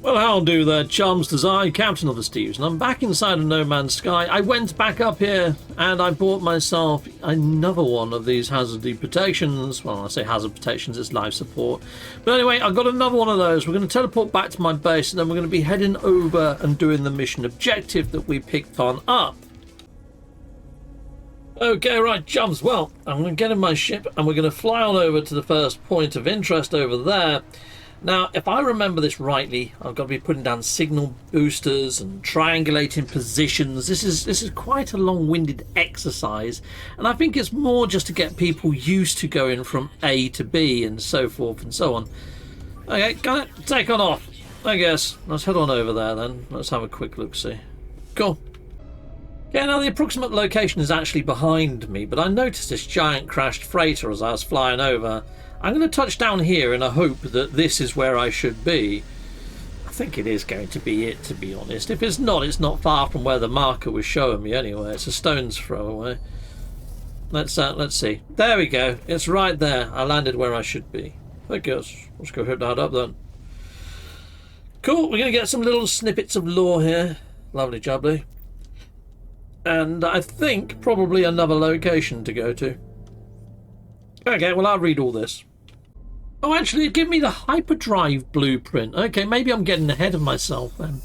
Well, how do there, chums? 'Tis I, Captain of the Steves, and I'm back inside of No Man's Sky. I went back up here, and I bought myself another one of these hazard protections. Well, I say hazard protections, it's life support. But anyway, I've got another one of those. We're going to teleport back to my base, and then we're going to be heading over and doing the mission objective that we picked on up. Okay, right, chums. Well, I'm going to get in my ship, and we're going to fly on over to the first point of interest over there. Now, if I remember this rightly, I've got to be putting down signal boosters and triangulating positions. This is quite a long-winded exercise, and I think it's more just to get people used to going from A to B and so forth and so on. Okay, got it. Take on off, I guess. Let's head on over there then. Let's have a quick look-see. Cool. Okay, now the approximate location is actually behind me, but I noticed this giant crashed freighter as I was flying over. I'm going to touch down here in a hope that this is where I should be. I think it is going to be it, to be honest. If it's not far from where the marker was showing me anyway. It's a stone's throw away. Let's see. There we go. It's right there. I landed where I should be. I guess. Let's go hit that up then. Cool. We're going to get some little snippets of lore here. Lovely jubbly. And I think probably another location to go to. Okay, well, I'll read all this. Oh, actually, give me the hyperdrive blueprint. Okay, maybe I'm getting ahead of myself then.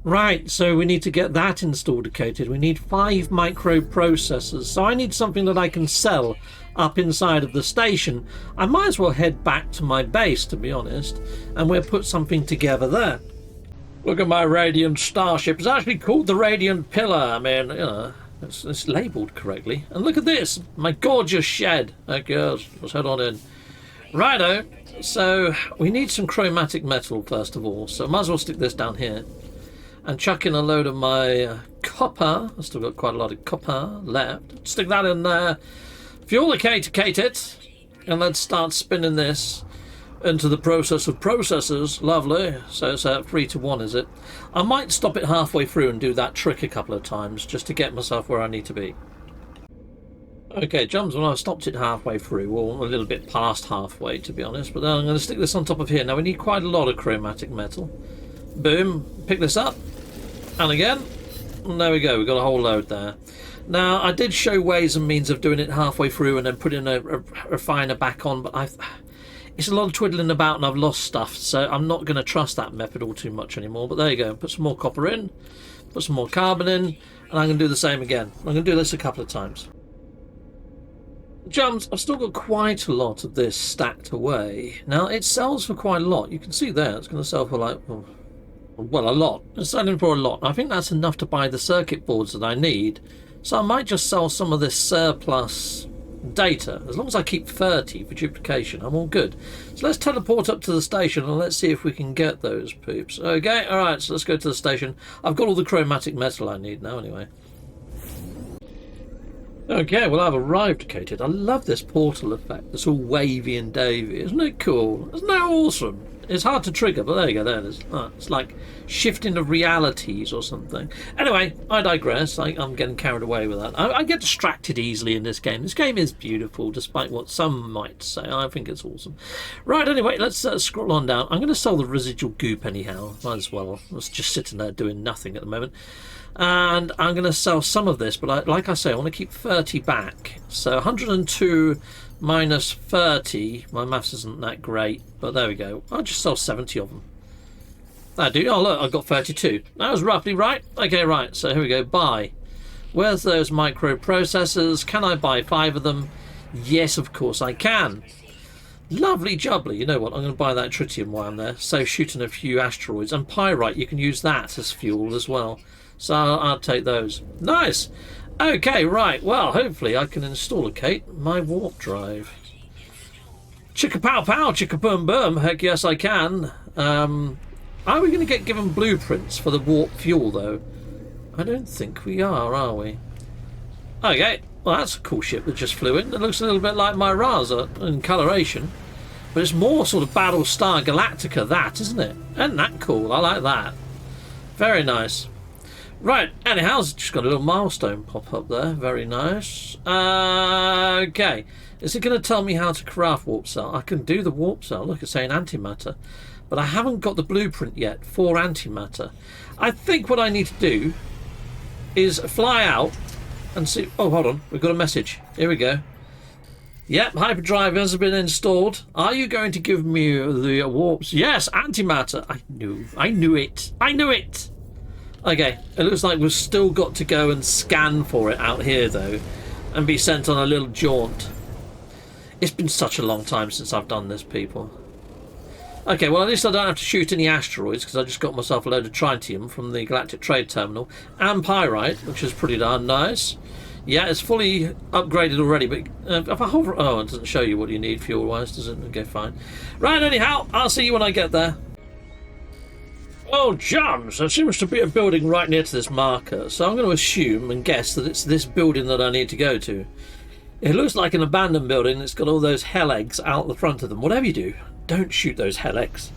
Right, so we need to get that installed, We need 5 microprocessors. So I need something that I can sell up inside of the station. I might as well head back to my base, to be honest, and we'll put something together there. Look at my Radiant starship. It's actually called the Radiant Pillar. I mean, you know, it's labelled correctly. And look at this, my gorgeous shed. Okay, let's head on in. Righto. So we need some chromatic metal first of all. So I might as well stick this down here and chuck in a load of my copper. I've still got quite a lot of copper left. Stick that in there. Fuelicate it, and let's start spinning this into the process of processors. Lovely. So it's 3 to 1, is it? I might stop it halfway through and do that trick a couple of times just to get myself where I need to be. Okay, jumps, when I've stopped it halfway through, or a little bit past halfway to be honest, but then I'm going to stick this on top of here. Now we need quite a lot of chromatic metal. Boom, pick this up, and again, and there we go, we've got a whole load there. Now I did show ways and means of doing it halfway through and then putting a refiner back on, but it's a lot of twiddling about and I've lost stuff, so I'm not going to trust that method all too much anymore. But there you go, put some more copper in, put some more carbon in, and I'm going to do the same again. I'm going to do this a couple of times. Jumps, I've still got quite a lot of this stacked away. Now it sells for quite a lot. You can see there, it's going to sell for like, well, a lot. It's selling for a lot. I think that's enough to buy the circuit boards that I need. So I might just sell some of this surplus data. As long as I keep 30 for duplication, I'm all good. So let's teleport up to the station and let's see if we can get those poops. Okay, alright, so let's go to the station. I've got all the chromatic metal I need now anyway. Okay, well I've arrived, Kated. I love this portal effect. It's all wavy and davy. Isn't it cool? Isn't that awesome? It's hard to trigger, but there you go, there it is. Oh, it's like shifting of realities or something. Anyway, I digress. I'm getting carried away with that. I get distracted easily in this game. This game is beautiful, despite what some might say. I think it's awesome. Right, anyway, let's scroll on down. I'm going to sell the residual goop anyhow. Might as well. It's just sitting there doing nothing at the moment. And I'm going to sell some of this, but like I say, I want to keep 30 back. So 102 minus 30. My maths isn't that great, but there we go. I'll just sell 70 of them. I do. Oh, look, I've got 32. That was roughly right. Okay, right. So here we go. Buy. Where's those microprocessors? Can I buy 5 of them? Yes, of course I can. Lovely jubbly. You know what? I'm going to buy that tritium while I'm there. So shooting a few asteroids. And pyrite, you can use that as fuel as well. So I'll take those. Nice. Okay, right. Well, hopefully I can install, Kate, my warp drive. Chicka pow pow, chicka boom boom. Heck yes, I can. Are we going to get given blueprints for the warp fuel, though? I don't think we are we? Okay. Well, that's a cool ship that just flew in. It looks a little bit like my Raza in coloration. But it's more sort of Battlestar Galactica, that, isn't it? Isn't that cool? I like that. Very nice. Right, anyhow, it's just got a little milestone pop up there. Very nice. Okay. Is it going to tell me how to craft warp cell? I can do the warp cell. Look, it's saying antimatter. but I haven't got the blueprint yet for antimatter. I think what I need to do is fly out and see. Oh, hold on, we've got a message. Here we go. Yep, hyperdrive has been installed. Are you going to give me the warps? Yes, antimatter. I knew it. Okay, it looks like we've still got to go and scan for it out here, though, and be sent on a little jaunt. It's been such a long time since I've done this, people. Okay, well, at least I don't have to shoot any asteroids, because I just got myself a load of tritium from the Galactic Trade Terminal, and pyrite, which is pretty darn nice. Yeah, it's fully upgraded already, but if I hover... Oh, it doesn't show you what you need fuel-wise, does it? Okay, fine. Right, anyhow, I'll see you when I get there. Oh, jams! There seems to be a building right near to this marker, so I'm going to assume and guess that it's this building that I need to go to. It looks like an abandoned building. It's got all those hell eggs out the front of them. Whatever you do, don't shoot those hell eggs.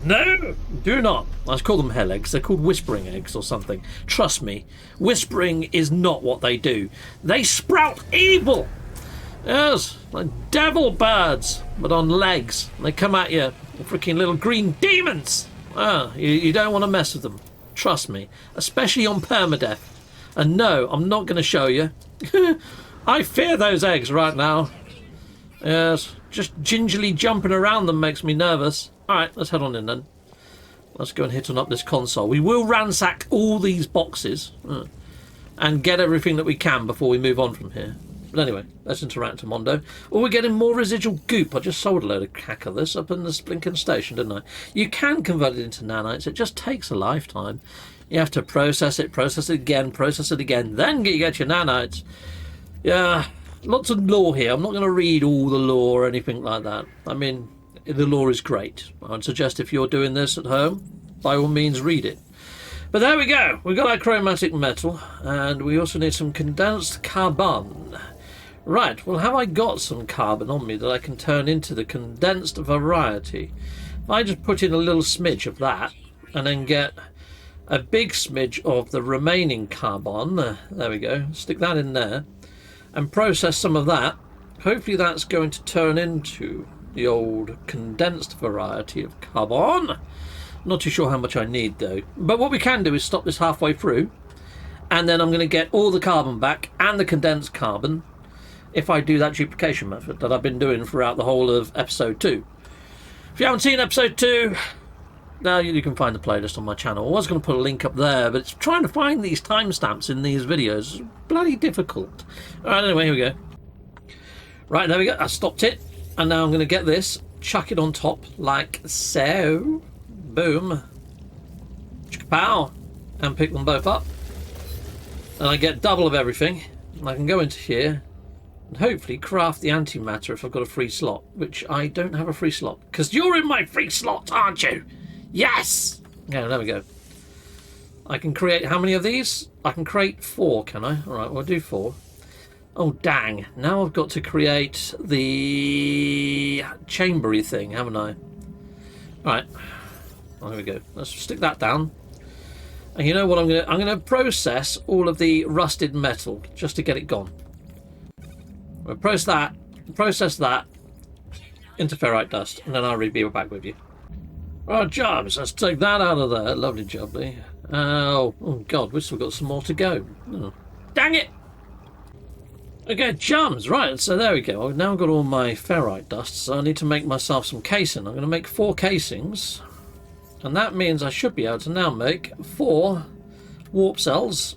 No, do not. I call them hell eggs. They're called whispering eggs or something. Trust me, whispering is not what they do. They sprout evil. Yes, like devil birds, but on legs. They come at you, freaking little green demons. Ah, you don't want to mess with them. Trust me, especially on permadeath. And no, I'm not going to show you. I fear those eggs right now. Yes, just gingerly jumping around them makes me nervous. Alright, let's head on in then. Let's go and hit on up this console. We will ransack all these boxes and get everything that we can before we move on from here. But anyway, let's interact to Mondo. Oh, we're getting more residual goop. I just sold a load of cack of this up in the Blinken station, didn't I? You can convert it into nanites. It just takes a lifetime. You have to process it again, then you get your nanites. Yeah, lots of lore here. I'm not going to read all the lore or anything like that. I mean, the lore is great. I'd suggest if you're doing this at home, by all means read it. But there we go. We've got our chromatic metal, and we also need some condensed carbon. Right, well, have I got some carbon on me that I can turn into the condensed variety? If I just put in a little smidge of that, and then get a big smidge of the remaining carbon, there we go, stick that in there, and process some of that, hopefully that's going to turn into the old condensed variety of carbon. Not too sure how much I need though. But what we can do is stop this halfway through, and then I'm going to get all the carbon back and the condensed carbon if I do that duplication method that I've been doing throughout the whole of episode 2. If you haven't seen episode 2, now you can find the playlist on my channel. I was going to put a link up there, but it's trying to find these timestamps in these videos is bloody difficult. Alright, anyway, here we go. Right, there we go. I stopped it. And now I'm going to get this, chuck it on top like so. Boom. Pow. And pick them both up. And I get double of everything. And I can go into here and hopefully craft the antimatter if I've got a free slot, which I don't have a free slot. Because you're in my free slot, aren't you? Yes! Yeah, there we go. I can create how many of these? I can create 4, can I? Alright, we'll do 4. Oh, dang. Now I've got to create the chambery thing, haven't I? Right. Oh, here we go. Let's stick that down. And you know what I'm going to... I'm going to process all of the rusted metal just to get it gone. We'll process that into ferrite dust, and then I'll be back with you. Right, jobs. Let's take that out of there. Lovely jubbly. Oh, God. We've still got some more to go. Oh, dang it! Okay, chums, right, so there we go. I've now got all my ferrite dust, so I need to make myself some casing. I'm going to make 4 casings, and that means I should be able to now make 4 warp cells.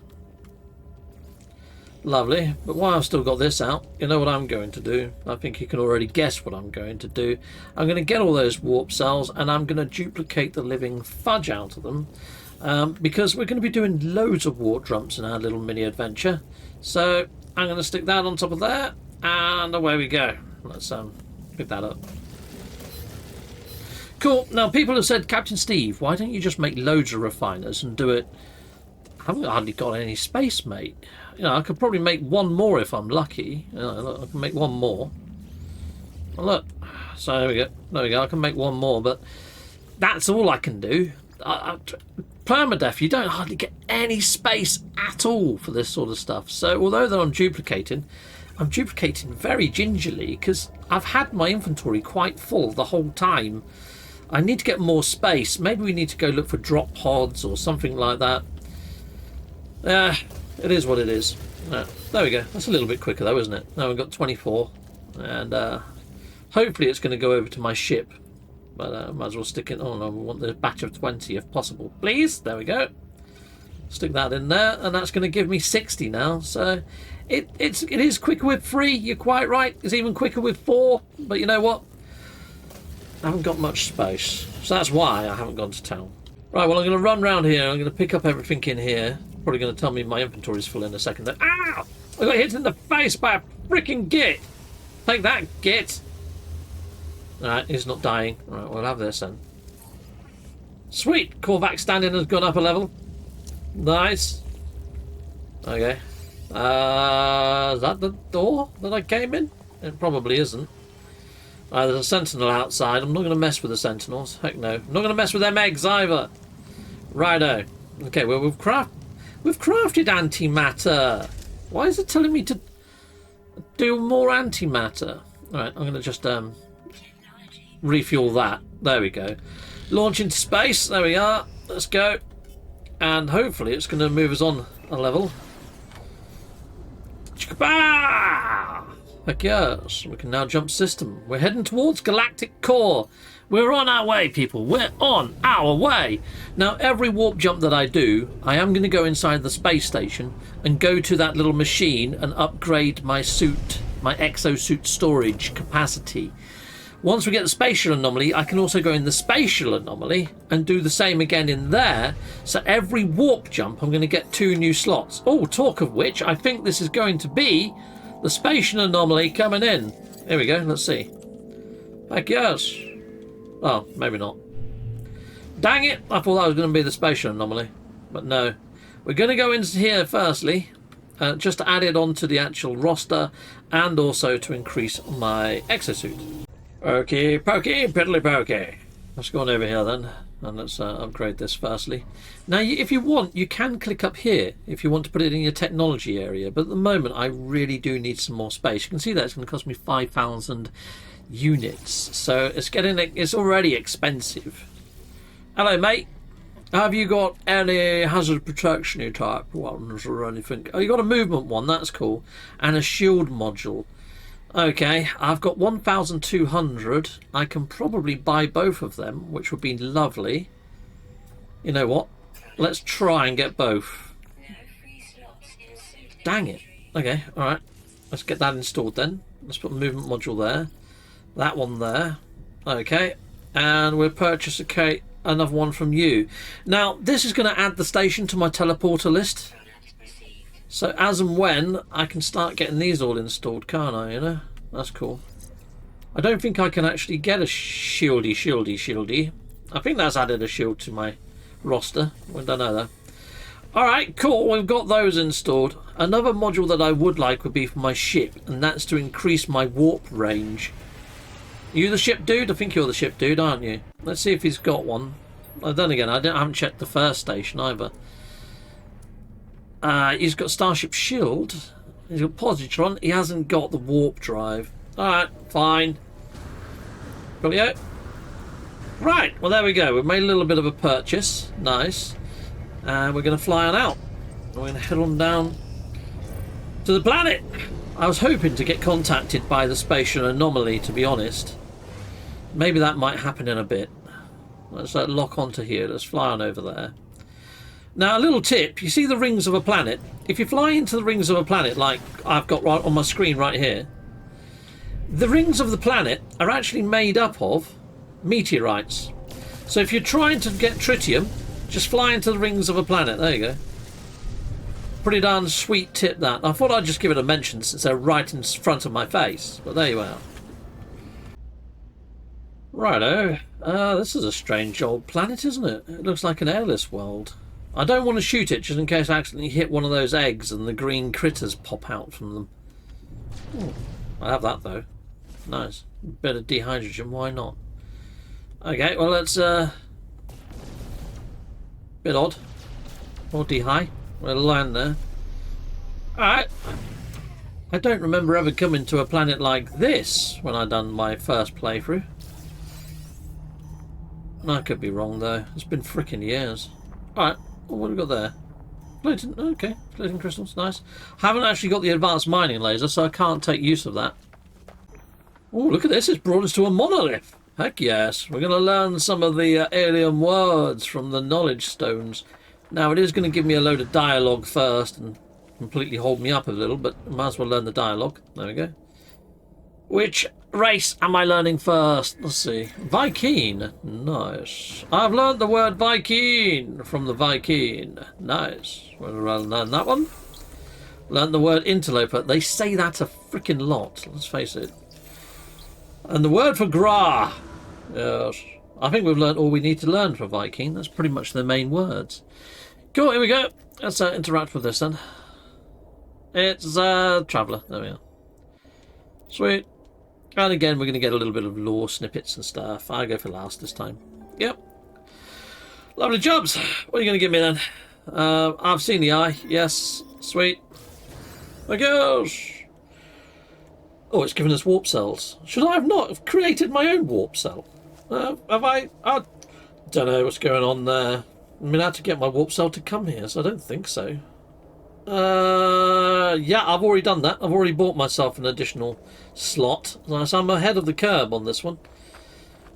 Lovely, but while I've still got this out, you know what I'm going to do? I think you can already guess what I'm going to do. I'm going to get all those warp cells, and I'm going to duplicate the living fudge out of them, because we're going to be doing loads of warp jumps in our little mini adventure. So I'm going to stick that on top of there, and away we go. Let's pick that up. Cool. Now, people have said, Captain Steve, why don't you just make loads of refiners and do it? I haven't hardly got any space, mate. You know, I could probably make 1 more if I'm lucky. You know, look, I can make 1 more. Well, look. So there we go. There we go. I can make 1 more, but that's all I can do. Permadeath, you don't hardly get any space at all for this sort of stuff. So although that I'm duplicating very gingerly because I've had my inventory quite full the whole time I need to get more space. Maybe we need to go look for drop pods or something like that. It is what it is. There we go. That's a little bit quicker though, isn't it? Now we've got 24. And hopefully it's going to go over to my ship. But I might as well stick it. Oh no, we want the batch of 20 if possible. Please. There we go. Stick that in there. And that's going to give me 60 now. So it is quicker with 3. You're quite right. It's even quicker with 4. But you know what? I haven't got much space. So that's why I haven't gone to town. Right, well, I'm going to run around here. I'm going to pick up everything in here. Probably going to tell me my inventory's full in a second. Ow! I got hit in the face by a freaking git. Take that, git. Alright, he's not dying. Alright, we'll have this then. Sweet! Korvac standing has gone up a level. Nice. Okay. Is that the door that I came in? It probably isn't. There's a sentinel outside. I'm not going to mess with the sentinels. Heck no. I'm not going to mess with them eggs either. Righto. Okay, well, we've crafted antimatter. Why is it telling me to do more antimatter? Alright, I'm going to just refuel that. There we go. Launch into space. There we are. Let's go. And hopefully it's going to move us on a level. Chicka-bah! Heck yes, we can now jump system. We're heading towards galactic core. We're on our way, people. We're on our way. Now, every warp jump that I do, I am going to go inside the space station and go to that little machine and upgrade my suit, my exosuit storage capacity. Once we get the spatial anomaly, I can also go in the spatial anomaly and do the same again in there. So every warp jump, I'm going to get 2 new slots. Oh, talk of which, I think this is going to be the spatial anomaly coming in. Here we go, let's see. Heck yes. Oh, maybe not. Dang it, I thought that was going to be the spatial anomaly. But no. We're going to go into here firstly, just to add it onto the actual roster and also to increase my exosuit. Okay, pokey, piddly pokey. Let's go on over here then, and let's upgrade this firstly. Now, if you want, you can click up here if you want to put it in your technology area, but at the moment I really do need some more space. You can see that it's going to cost me 5,000 units, so it's already expensive. Hello, mate. Have you got any hazard protection type ones or anything? Oh, you got a movement one, that's cool, and a shield module. Okay, I've got 1,200. I can probably buy both of them, which would be lovely. You know what? Let's try and get both. Dang it. Okay, alright. Let's get that installed then. Let's put a movement module there. That one there. Okay. And we'll purchase another one from you. Now, this is going to add the station to my teleporter list. So as and when, I can start getting these all installed, can't I, you know? That's cool. I don't think I can actually get a shieldy. I think that's added a shield to my roster. I don't know though. Alright, cool. We've got those installed. Another module that I would like would be for my ship, and that's to increase my warp range. Are you the ship dude? I think you're the ship dude, aren't you? Let's see if he's got one. Then again, I haven't checked the first station either. He's got Starship Shield. He's got positron. He hasn't got the warp drive. Alright, fine. Brilliant. Right, well there we go. We've made a little bit of a purchase. Nice. And we're going to fly on out. We're going to head on down to the planet. I was hoping to get contacted by the spatial anomaly, to be honest. Maybe that might happen in a bit. Let's lock onto here. Let's fly on over there. Now, a little tip, you see the rings of a planet? If you fly into the rings of a planet, like I've got right on my screen right here, the rings of the planet are actually made up of meteorites. So if you're trying to get tritium, just fly into the rings of a planet. There you go. Pretty darn sweet tip that. I thought I'd just give it a mention since they're right in front of my face. But there you are. Righto. This is a strange old planet, isn't it? It looks like an airless world. I don't want to shoot it just in case I accidentally hit one of those eggs and the green critters pop out from them. Ooh, I have that though. Nice. Bit of dehydrogen, why not? Okay, well let's bit odd. Or dehy. We'll land there. Alright. I don't remember ever coming to a planet like this when I done my first playthrough. I could be wrong though. It's been frickin' years. Alright, well, what have we got there? Floating, okay, floating crystals, nice. Haven't actually got the advanced mining laser, so I can't take use of that. Oh, look at this, it's brought us to a monolith. Heck yes, we're going to learn some of the alien words from the knowledge stones. Now, it is going to give me a load of dialogue first and completely hold me up a little, but I might as well learn the dialogue. There we go. Which race am I learning first? Let's see. Viking. Nice. I've learned the word Viking from the Viking. Nice. We'll learn that one. Learn the word interloper. They say that a freaking lot, let's face it. And the word for gra. Yes. I think we've learned all we need to learn for Viking. That's pretty much the main words. Cool, here we go. Let's interact with this then. It's Traveller. There we are. Sweet. And again, we're going to get a little bit of lore snippets and stuff. I'll go for last this time. Yep. Lovely jobs. What are you going to give me then? I've seen the eye. Yes. Sweet. There goes. Oh, it's given us warp cells. Should I have not have created my own warp cell? Have I? I don't know what's going on there. I mean, I had to get my warp cell to come here, so I don't think so. Yeah, I've already done that. I've already bought myself an additional slot, so I'm ahead of the curve on this one.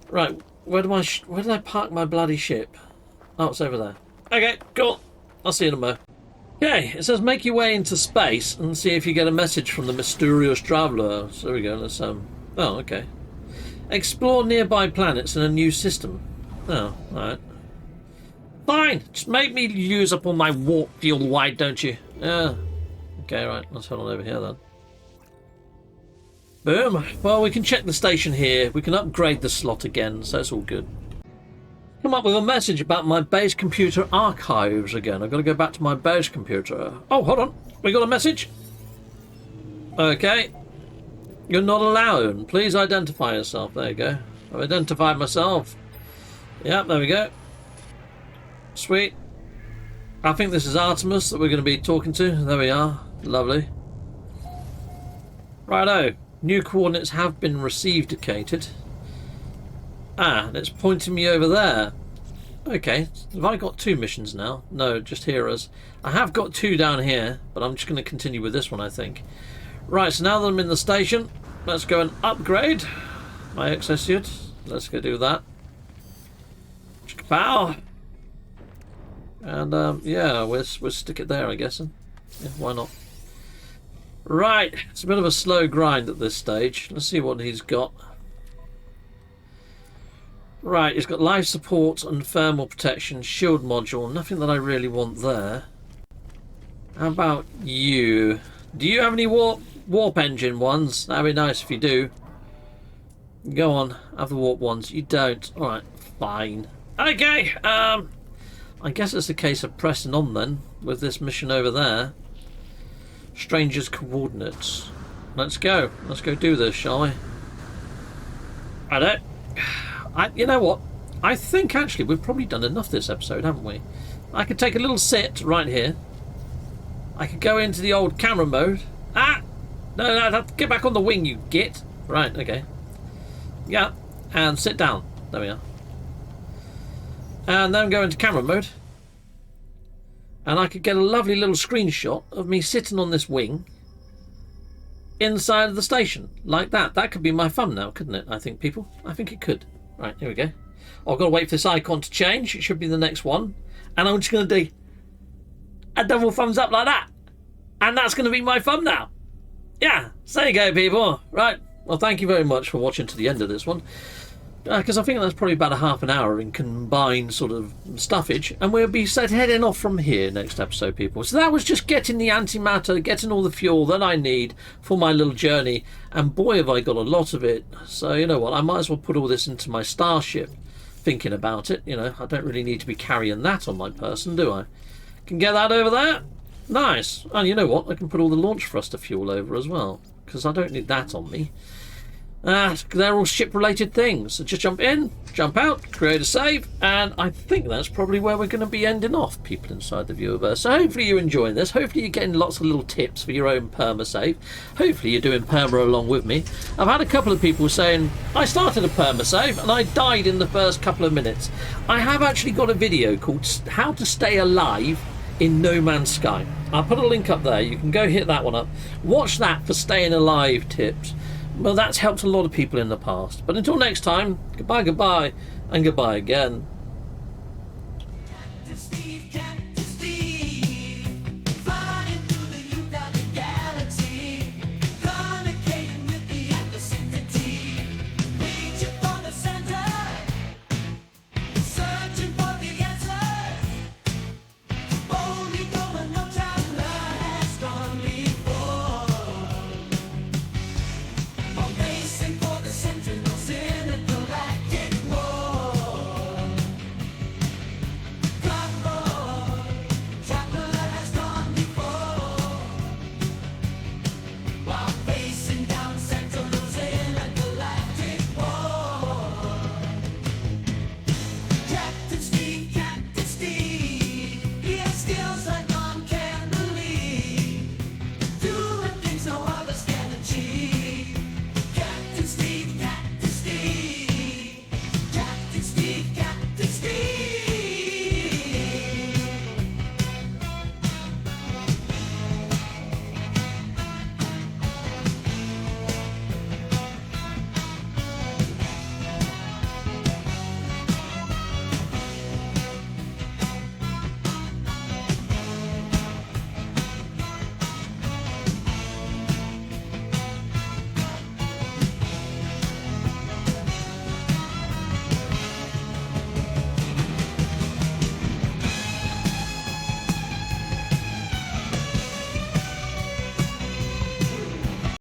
Right, where did I park my bloody ship? Oh, it's over there. Okay, cool. I'll see you in a mo. Okay, it says make your way into space and see if you get a message from the mysterious traveller. So there we go. Let's oh, okay. Explore nearby planets in a new system. Oh, alright. Fine, just make me use up all my warp fuel, why don't you? Yeah. Okay, right, let's head on over here then. Boom. Well, we can check the station here. We can upgrade the slot again, so it's all good. Come up with a message about my base computer archives again. I've got to go back to my base computer. Oh, hold on. We got a message. Okay. You're not alone. Please identify yourself. There you go. I've identified myself. Yep, there we go. Sweet. I think this is Artemis that we're going to be talking to. There we are. Lovely. Righto. New coordinates have been received, indicated. Ah, and it's pointing me over there. Okay. Have I got two missions now? No, just heroes. I have got two down here, but I'm just going to continue with this one, I think. Right, so now that I'm in the station, let's go and upgrade my exosuit. Let's go do that. Pow! And yeah, we'll stick it there, I guess. Yeah, why not? Right, it's a bit of a slow grind at this stage. Let's see what he's got. Right, he's got life support and thermal protection, shield module. Nothing that I really want there. How about you? Do you have any warp engine ones? That'd be nice if you do. Go on, have the warp ones. You don't. Alright, fine. Okay, I guess it's a case of pressing on then with this mission over there. Stranger's coordinates. Let's go. Let's go do this, shall we? Righto. You know what? I think actually we've probably done enough this episode, haven't we? I could take a little sit right here. I could go into the old camera mode. Ah! No, get back on the wing, you git. Right, okay. Yeah, and sit down. There we are. And then go into camera mode. And I could get a lovely little screenshot of me sitting on this wing inside of the station. Like that. That could be my thumbnail, couldn't it? I think, people. I think it could. Right, here we go. I've got to wait for this icon to change. It should be the next one. And I'm just going to do a double thumbs up like that. And that's going to be my thumbnail. Yeah, so there you go, people. Right, well, thank you very much for watching to the end of this one. Because I think that's probably about a half an hour in combined sort of stuffage. And we'll be heading off from here next episode, people. So that was just getting the antimatter, getting all the fuel that I need for my little journey. And boy, have I got a lot of it. So, you know what, I might as well put all this into my starship. Thinking about it, you know, I don't really need to be carrying that on my person, do I? Can get that over there. Nice. And you know what, I can put all the launch thruster fuel over as well. Because I don't need that on me. They're all ship-related things. So just jump in, jump out, create a save, and I think that's probably where we're going to be ending off, people inside the viewerverse. So hopefully you're enjoying this. Hopefully you're getting lots of little tips for your own perma save. Hopefully you're doing perma along with me. I've had a couple of people saying, I started a perma save and I died in the first couple of minutes. I have actually got a video called How to Stay Alive in No Man's Sky. I'll put a link up there. You can go hit that one up. Watch that for staying alive tips. Well, that's helped a lot of people in the past. But until next time, goodbye, and goodbye again.